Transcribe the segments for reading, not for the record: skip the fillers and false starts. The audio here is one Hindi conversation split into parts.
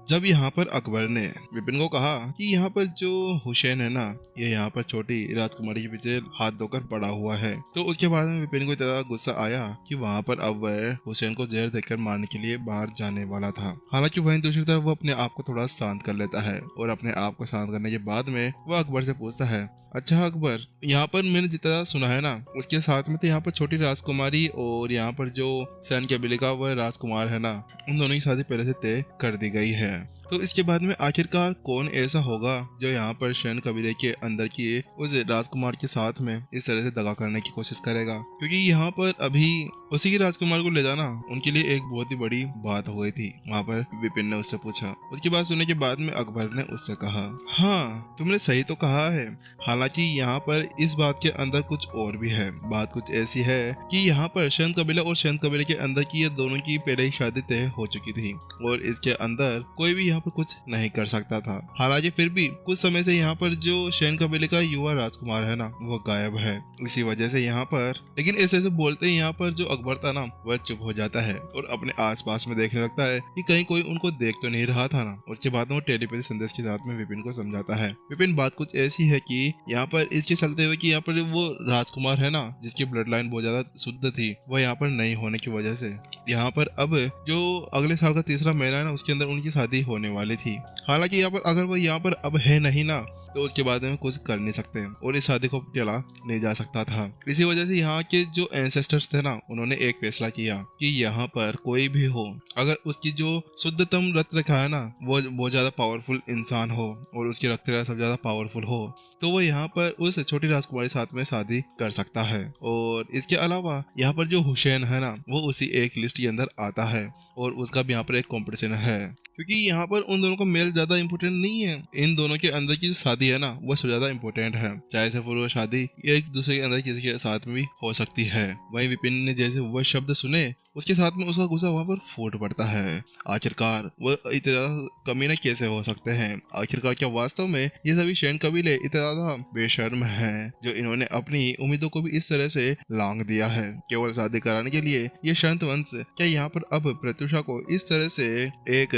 जब यहाँ पर अकबर ने विपिन को कहा कि यहाँ पर जो हुसैन है ना, ये यहाँ पर छोटी राजकुमारी के पीछे हाथ धोकर पड़ा हुआ है, तो उसके बाद में विपिन को इतना गुस्सा आया कि वहाँ पर अब वह हुसैन को जहर देकर मारने के लिए बाहर जाने वाला था। हालांकि वहीं दूसरी तरफ वो अपने आप को थोड़ा शांत कर लेता है और अपने आप को शांत करने के बाद में वो अकबर से पूछता है, अच्छा अकबर, यहाँ पर मैंने जितना सुना है ना, उसके साथ में तो यहाँ पर छोटी राजकुमारी और यहाँ पर जो सैन कबीले का वह राजकुमार है ना, उन दोनों की शादी पहले से तय कर दी गई है। तो इसके बाद में आखिरकार कौन ऐसा होगा जो यहाँ पर सैन कबीले के अंदर की उस राजकुमार के साथ में इस तरह से दगा करने की कोशिश करेगा, क्योंकि यहाँ पर अभी उसी की राजकुमार को ले जाना उनके लिए एक बहुत ही बड़ी बात हो गई थी। वहाँ पर विपिन ने उससे पूछा। उसकी बात सुनने के बाद में अकबर ने उससे कहा, हाँ तुमने सही तो कहा है, हालांकि यहाँ पर इस बात के अंदर कुछ और भी है। बात कुछ ऐसी है कि यहाँ पर सैन कबीला और सैन कबीले के अंदर की ये दोनों की पहले ही शादी तय हो चुकी थी और इसके अंदर कोई भी यहाँ पर कुछ नहीं कर सकता था। हालांकि फिर भी कुछ समय से यहाँ पर जो सैन कबीले का युवा राजकुमार है ना, वो गायब है। इसी वजह से यहाँ पर, लेकिन ऐसे ऐसे बोलते ही यहाँ पर जो अकबर था ना, वह चुप हो जाता है और अपने आसपास में देखने लगता है कि कहीं कोई उनको देख तो नहीं रहा था ना। उसके बाद वो टेलीपैथी संदेश के साथ में विपिन को समझाता है। विपिन, बात कुछ ऐसी है कि यहाँ पर इसके चलते हुए कि यहाँ पर वो राजकुमार है ना, जिसकी ब्लड लाइन बहुत ज्यादा शुद्ध थी, वह यहाँ पर नहीं होने की वजह से यहाँ पर अब जो अगले साल का तीसरा महीना है ना, उसके अंदर उनकी शादी होने वाली थी। हालांकि यहाँ पर अगर वो यहाँ पर अब है नहीं ना, तो उसके बाद में कुछ कर नहीं सकते और इस शादी को चला नहीं जा सकता था। इसी वजह से यहाँ के जो एंसेस्टर्स थे ना, उन्होंने एक फैसला किया कि यहाँ पर कोई भी हो, अगर उसकी जो शुद्धतम रक्त रेखा है ना, वो बहुत ज्यादा पावरफुल इंसान हो और उसकी रक्त रेखा सब ज्यादा पावरफुल हो, तो वो यहाँ पर उस छोटी राजकुमारी साथ में शादी कर सकता है। और इसके अलावा यहाँ पर जो हुसैन है ना, वो उसी एक लिस्ट के अंदर आता है और उसका भी यहाँ पर एक कंपटीशन है, क्योंकि यहाँ पर उन दोनों का मेल ज्यादा इंपॉर्टेंट नहीं है। इन दोनों के अंदर की जो शादी है ना, वो सबसे ज्यादा इंपॉर्टेंट है। चाहे से वो शादी एक दूसरे के अंदर किसी के साथ में भी हो सकती है। वहीं विपिन ने जैसे वह शब्द सुने, उसके साथ में उसका गुस्सा वहां पर फूट पड़ता है। आखिरकार वो इतने ज्यादा कमीने कैसे हो सकते हैं? आखिरकार क्या वास्तव में ये सभी सैन कबीले इतने ज्यादा बेशर्म हैं, जो इन्होंने अपनी उम्मीदों को भी इस तरह से लांग दिया है केवल शादी कराने के लिए? ये शांत वंश क्या यहाँ पर अब प्रत्युषा को इस तरह से एक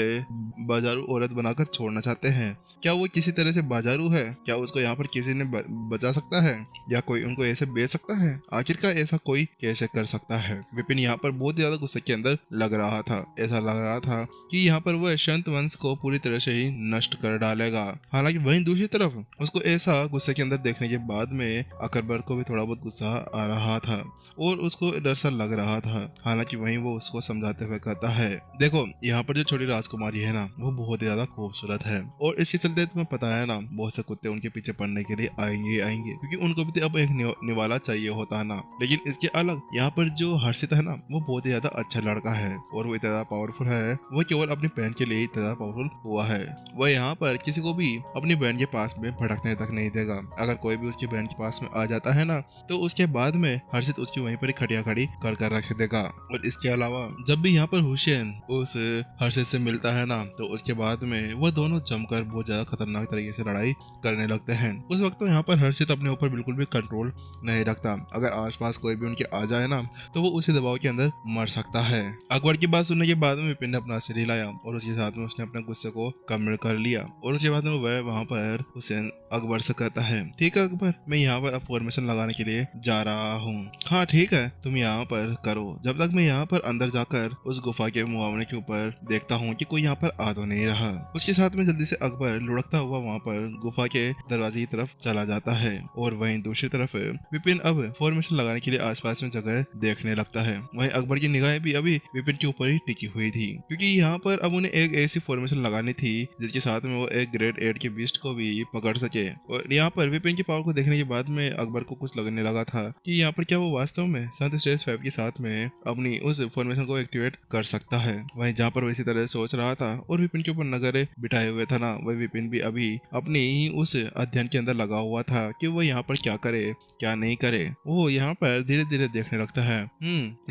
बाजारू औरत बनाकर छोड़ना चाहते हैं? क्या वो किसी तरह से बाजारू है? क्या उसको यहाँ पर किसी ने बचा सकता है या कोई उनको ऐसे बेच सकता है? आखिरकार ऐसा कोई कैसे कर सकता है? विपिन यहाँ पर बहुत ज्यादा गुस्से के अंदर लग रहा था। ऐसा लग रहा था कि यहाँ पर वह संत वंश को पूरी तरह से ही नष्ट कर डालेगा। हालांकि वहीं दूसरी तरफ उसको ऐसा गुस्से के अंदर देखने के बाद में अकबर को भी थोड़ा बहुत गुस्सा आ रहा था और उसको डर सा लग रहा था। हालांकि वहीं वो उसको समझाते हुए कहता है, देखो यहाँ पर जो छोटी राजकुमारी है ना, वो बहुत ज्यादा खूबसूरत है और इसके चलते तुम्हें पता है ना, बहुत से कुत्ते उनके पीछे पड़ने के लिए आएंगे क्योंकि उनको भी तो अब एक निवाला चाहिए होता है ना। लेकिन इसके अलग यहाँ पर जो हर्षित है ना, वो बहुत ही ज्यादा अच्छा लड़का है और वो इतना पावरफुल है। वो केवल अपनी बहन के लिए इतना पावरफुल हुआ है। वह यहाँ पर किसी को भी अपनी बहन के पास में भटकने तक नहीं देगा। अगर कोई भी उसकी बहन के पास में आ जाता है ना, तो उसके बाद में हर्षित उसकी वहीं पर खटिया खड़ी कर रख देगा। और इसके अलावा जब भी यहाँ पर हुसैन उस हर्षित से मिलता है ना, तो उसके बाद में वो दोनों जमकर बहुत ज्यादा खतरनाक तरीके से लड़ाई करने लगते हैं। उस वक्त तो यहाँ पर हर्षित अपने ऊपर बिल्कुल भी कंट्रोल नहीं रखता। अगर आसपास कोई भी उनके आ जाए ना, तो वो उसी दबाव के अंदर मर सकता है। अकबर की बात सुनने के बाद में विपिन ने अपना सिर हिलाया और उसके साथ में उसने अपने गुस्से को कम कर लिया और उसके बाद में वह वहाँ पर हुसैन अकबर से कहता है, ठीक है अकबर, मैं यहाँ पर अब फॉर्मेशन लगाने के लिए जा रहा हूँ। हाँ ठीक है, तुम यहाँ पर करो, जब तक मैं यहाँ पर अंदर जाकर उस गुफा के मुहावने के ऊपर देखता हूँ कि कोई यहाँ पर आ तो नहीं रहा। उसके साथ में जल्दी से अकबर लुढ़कता हुआ वहाँ पर गुफा के दरवाजे की तरफ चला जाता है और वहीं दूसरी तरफ विपिन अब फॉर्मेशन लगाने के लिए आसपास में जगह देखने लगता है। वहीं अकबर की निगाहें भी अभी विपिन के ऊपर ही टिकी हुई थी, क्योंकि यहाँ पर अब उन्हें एक ऐसी फॉर्मेशन लगानी थी जिसके साथ में वो एक ग्रेड 8 के बीस्ट को भी पकड़ सके। और यहाँ पर विपिन की पावर को देखने के बाद में अकबर को कुछ लगने लगा था कि यहाँ पर क्या वो वास्तव में शांति स्टेज 5 के साथ में अपनी उस फॉर्मेशन को एक्टिवेट कर सकता है। वहीं जहाँ पर वो इसी तरह सोच रहा था और विपिन के ऊपर नजर बिठाए हुए था ना, वही विपिन भी अभी अपनी उस अध्ययन के अंदर लगा हुआ था कि वो यहाँ पर क्या करे क्या नहीं करे। वो यहाँ पर धीरे धीरे देखने लगता है।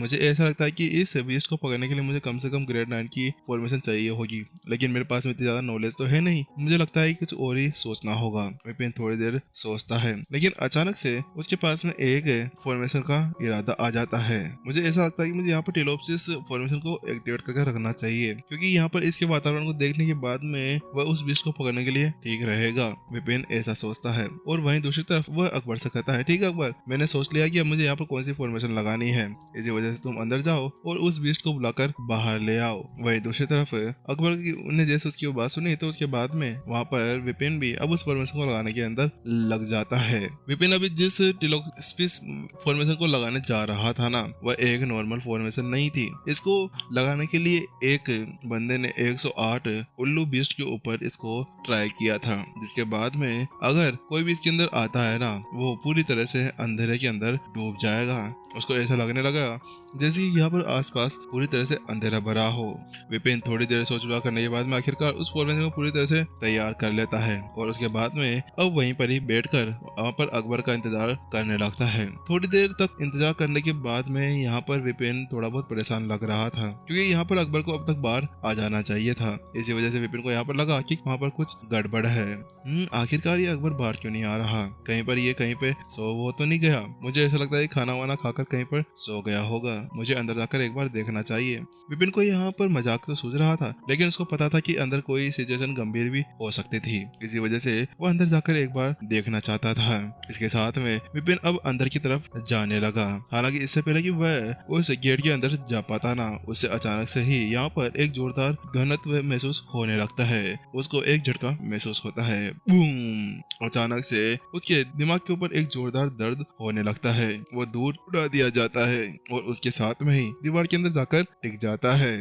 मुझे ऐसा लगता है कि इस बीस्ट को पकड़ने के लिए मुझे कम से कम ग्रेड 9 की फॉर्मेशन चाहिए होगी, लेकिन मेरे पास में इतनी ज्यादा नॉलेज तो है नहीं। मुझे लगता है कि कुछ और ही सोचना होगा। विपिन थोड़ी देर सोचता है, लेकिन अचानक से उसके पास में एक फॉर्मेशन का इरादा आ जाता है। मुझे ऐसा लगता है कि मुझे यहाँ पर टेलोप्सिस फॉर्मेशन को एक्टिवेट करके रखना चाहिए, क्योंकि यहाँ पर इसके वातावरण को देखने के बाद में वह उस बीच को पकड़ने के लिए ठीक रहेगा। विपिन ऐसा सोचता है और वहीं दूसरी तरफ वह अकबर से कहता है, ठीक है अकबर, मैंने सोच लिया कि अब मुझे यहाँ पर कौन सी फॉर्मेशन लगानी है, इसी वजह से तुम अंदर जाओ और उस बीच को बुलाकर बाहर ले आओ। वहीं दूसरी तरफ अकबर ने जैसे उसकी बात सुनी तो उसके बाद में वहाँ पर विपिन भी अब उस फॉर्मेशन को लगाने के अंदर लग जाता है। विपिन अभी जिस टेलोप्सिस फॉर्मेशन को लगाने जा रहा था ना, वह एक नॉर्मल फॉर्मेशन नहीं थी। इसको लगाने के लिए एक बंदे ने 108 उल्लू बीस्ट के ऊपर इसको ट्राई किया था, जिसके बाद में अगर कोई भी इसके अंदर आता है ना, वो पूरी तरह से अंधेरे के अंदर डूब जाएगा। उसको ऐसा लगने लगा जैसे यहाँ पर आसपास पूरी तरह से अंधेरा भरा हो। विपिन थोड़ी देर सोच विचार करने के बाद में आखिरकार उस फॉर्मेशन को पूरी तरह से तैयार कर लेता है और उसके बाद में अब वहीं पर ही बैठकर वहाँ पर अकबर का इंतजार करने लगता है। थोड़ी देर तक इंतजार करने के बाद में यहाँ पर विपिन थोड़ा बहुत परेशान लग रहा था, क्योंकि यहाँ पर अकबर को अब तक बाहर आ जाना चाहिए था। इसी वजह से विपिन को यहाँ पर लगा कि वहाँ पर कुछ गड़बड़ है। आखिरकार ये अकबर बाहर क्यों नहीं आ रहा? कहीं पर ये कहीं पे सो वो तो नहीं गया? मुझे ऐसा लगता है खाना वाना खाकर कहीं पर सो गया होगा, मुझे अंदर जाकर एक बार देखना चाहिए। विपिन को यहाँ पर मजाक तो सूझ रहा था, लेकिन उसको पता था कि अंदर कोई सिचुएशन गंभीर भी हो सकती थी। इसी वजह से वो अंदर जाकर एक बार देखना चाहता था। इसके साथ में विपिन अब अंदर की तरफ जाने लगा। हालांकि इससे पहले कि वह उस गेट के अंदर जा पाता ना, उससे अचानक से ही यहाँ पर एक जोरदार घनत्व महसूस होने लगता है। उसको एक झटका महसूस होता है। बूम! अचानक से उसके दिमाग के ऊपर एक जोरदार दर्द होने लगता है। वो दूर उड़ा दिया जाता है और उसके साथ में ही दीवार के अंदर जाकर टिक जाता है।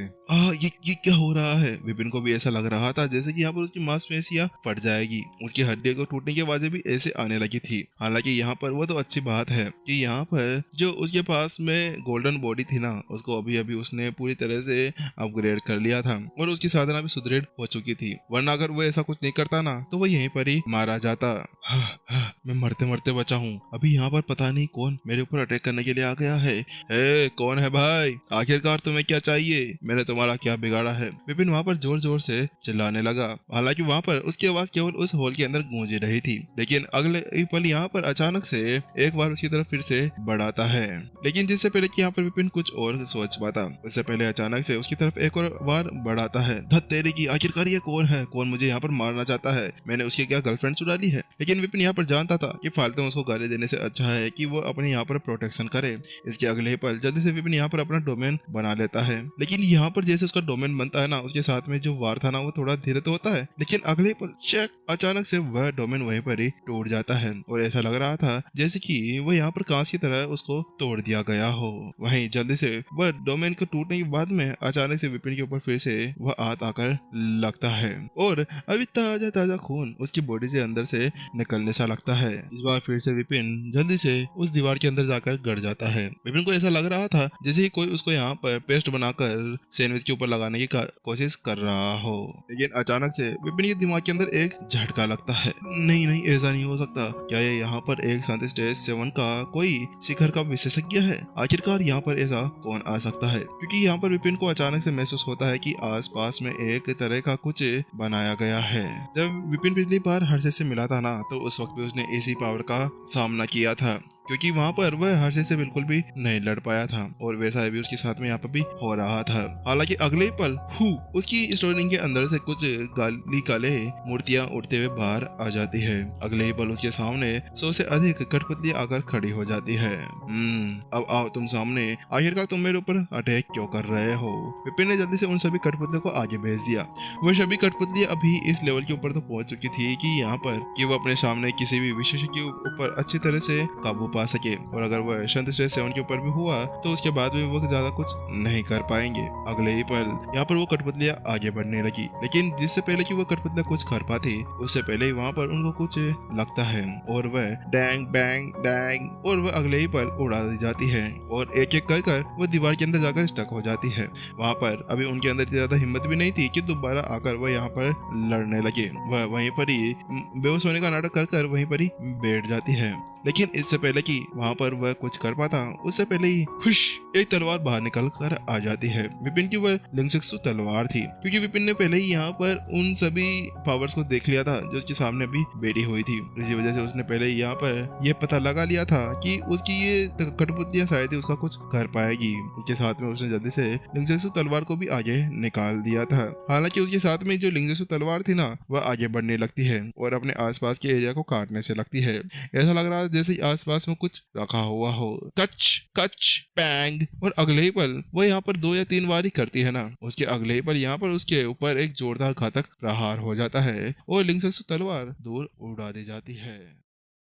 ये क्या हो रहा है? विपिन को भी ऐसा लग रहा था जैसे कि यहाँ पर उसकी मांसपेशियां फट जाएगी। उसकी हड्डियों को टूटने की आवाजें भी ऐसे आने लगी थी। हालांकि यहाँ पर वो तो अच्छी बात है कि यहाँ पर जो उसके पास में गोल्डन बॉडी थी ना, उसको अभी अभी उसने पूरी तरह से अपग्रेड कर लिया था और उसकी साधना भी सुदृढ़ हो चुकी थी। वरना अगर वो ऐसा कुछ नहीं करता ना, तो वो यहीं पर ही मारा जाता। मैं मरते मरते बचा हूँ। अभी यहाँ पर पता नहीं कौन मेरे ऊपर अटैक करने के लिए आ गया है। कौन है भाई? आखिरकार तुम्हें क्या चाहिए? मैंने तुम्हारा क्या बिगाड़ा है? विपिन वहाँ पर जोर जोर से चिल्लाने लगा। हालांकि वहाँ पर उसकी आवाज केवल उस हॉल के अंदर गूंज रही थी, लेकिन अगले पल यहाँ पर अचानक से एक बार उसकी तरफ फिर से बढ़ाता है। लेकिन जिससे पहले कि यहाँ पर विपिन कुछ और सोच पाता, उससे पहले अचानक से उसकी तरफ एक और बार बढ़ाता है। धत तेरी की, आखिरकार ये कौन है? कौन मुझे यहाँ पर मारना चाहता है? मैंने उसकी क्या गर्लफ्रेंड चुरा ली है? लेकिन विपिन यहाँ पर जानता था कि फालतू में उसको गाली देने से अच्छा है कि वो अपने यहाँ पर प्रोटेक्शन करे। इसके अगले पल जल्दी से विपिन यहाँ पर अपना डोमेन बना लेता है। लेकिन यहाँ पर जैसे उसका डोमेन बनता है ना, उसके साथ में जो वार था ना, वो थोड़ा धीरे तो होता है, लेकिन अगले पल चेक अचानक से वह डोमेन वहीं पर ही टूट जाता है और ऐसा लग रहा था जैसे कि वो यहाँ पर कांच की तरह उसको तोड़ दिया गया हो। वहीं जल्दी से वह डोमेन को टूटने के बाद में अचानक से विपिन के ऊपर फिर से वह हाथ आकर लगता है और अभी ताजा ताजा खून उसकी बॉडी से अंदर से निकलने सा लगता है। इस बार फिर से विपिन जल्दी से उस दीवार के अंदर जाकर गड़ जाता है। विपिन को ऐसा लग रहा था जैसे ही कोई उसको यहाँ पर पेस्ट बनाकर सैंडविच के ऊपर लगाने की कोशिश कर रहा हो। लेकिन अचानक से विपिन के दिमाग के अंदर एक झटका लगता है। नहीं नहीं, ऐसा नहीं हो सकता। क्या ये यहाँ पर एक शांति स्टेज 7 का कोई शिखर का विशेषज्ञ है? आखिरकार यहाँ पर ऐसा कौन आ सकता है? क्योंकि यहाँ पर विपिन को अचानक से महसूस होता है कि आसपास में एक तरह का कुछ बनाया गया है। जब विपिन पिछली बार हर्षित से मिला था ना, तो उस वक्त भी उसने इसी पावर का सामना किया था, क्योंकि वहाँ पर वह हर्षित से बिल्कुल भी नहीं लड़ पाया था और वैसा भी उसके साथ में यहाँ पर भी हो रहा था। हालांकि अगले ही पल उसकी स्टोरी के अंदर से कुछ गाली काले मूर्तियां उड़ते हुए बाहर आ जाती है। अगले ही पल उसके सामने 100 से अधिक कठपुतली आकर खड़ी हो जाती है। अब आओ तुम सामने, आखिरकार तुम मेरे ऊपर अटैक क्यों कर रहे हो? विपिन ने जल्दी से उन सभी कठपुतलियों को आगे भेज दिया। वह सभी कठपुतली अभी इस लेवल के ऊपर तो पहुंच चुकी थी कि यहाँ पर कि वो अपने सामने किसी भी विशेषज्ञ के ऊपर अच्छी तरह से काबू पा सके, और अगर वह शांति स्टेज 7 के ऊपर भी हुआ तो उसके बाद भी वो ज्यादा कुछ नहीं कर पाएंगे। अगले ही पल यहाँ पर वो कठपुतलियां आगे बढ़ने लगी, लेकिन जिससे पहले कि वो कठपुतलियां कुछ कर पाती, उससे पहले ही वहाँ पर उनको कुछ लगता है और वह डैंग बैंग डैंग और वह अगले ही पल उड़ा दी जाती है और एक एक कर वो दीवार के अंदर जाकर स्टक हो जाती है। वहाँ पर अभी उनके अंदर ज्यादा हिम्मत भी नहीं थी कि दोबारा आकर वह यहाँ पर लड़ने लगे। वह वहीं पर ही बेहोश होने का नाटक कर वहीं पर ही बैठ जाती है। लेकिन इससे पहले हालांकि वहाँ पर वह कुछ कर पाता उससे पहले ही हुश एक तलवार बाहर निकल कर आ जाती है। विपिन की वह लिंगसेक्सु तलवार थी, क्योंकि विपिन ने पहले ही यहाँ पर उन सभी पावर्स को देख लिया था जो उसके सामने अभी बैठी हुई थी। इसी वजह से उसने पहले ही यहाँ पर यह पता लगा लिया था कि उसकी ये कठपुतलियां शायद ही उसका कुछ कर पाएगी। उसके साथ में उसने जल्दी से लिंगसेक्सु तलवार को भी आगे निकाल दिया था। हालांकि उसके साथ में जो लिंगसेक्सु तलवार थी ना वह आगे बढ़ने लगती है और अपने आसपास के एरिया को काटने से लगती है। ऐसा लग रहा है जैसे आसपास में कुछ रखा हुआ हो। कच कच बैंग, और अगले ही पल वो यहाँ पर 2 या 3 बार ही करती है ना, उसके अगले ही पल यहाँ पर उसके ऊपर एक जोरदार घातक प्रहार हो जाता है और लिंगसेक्सु तलवार दूर उड़ा दी जाती है।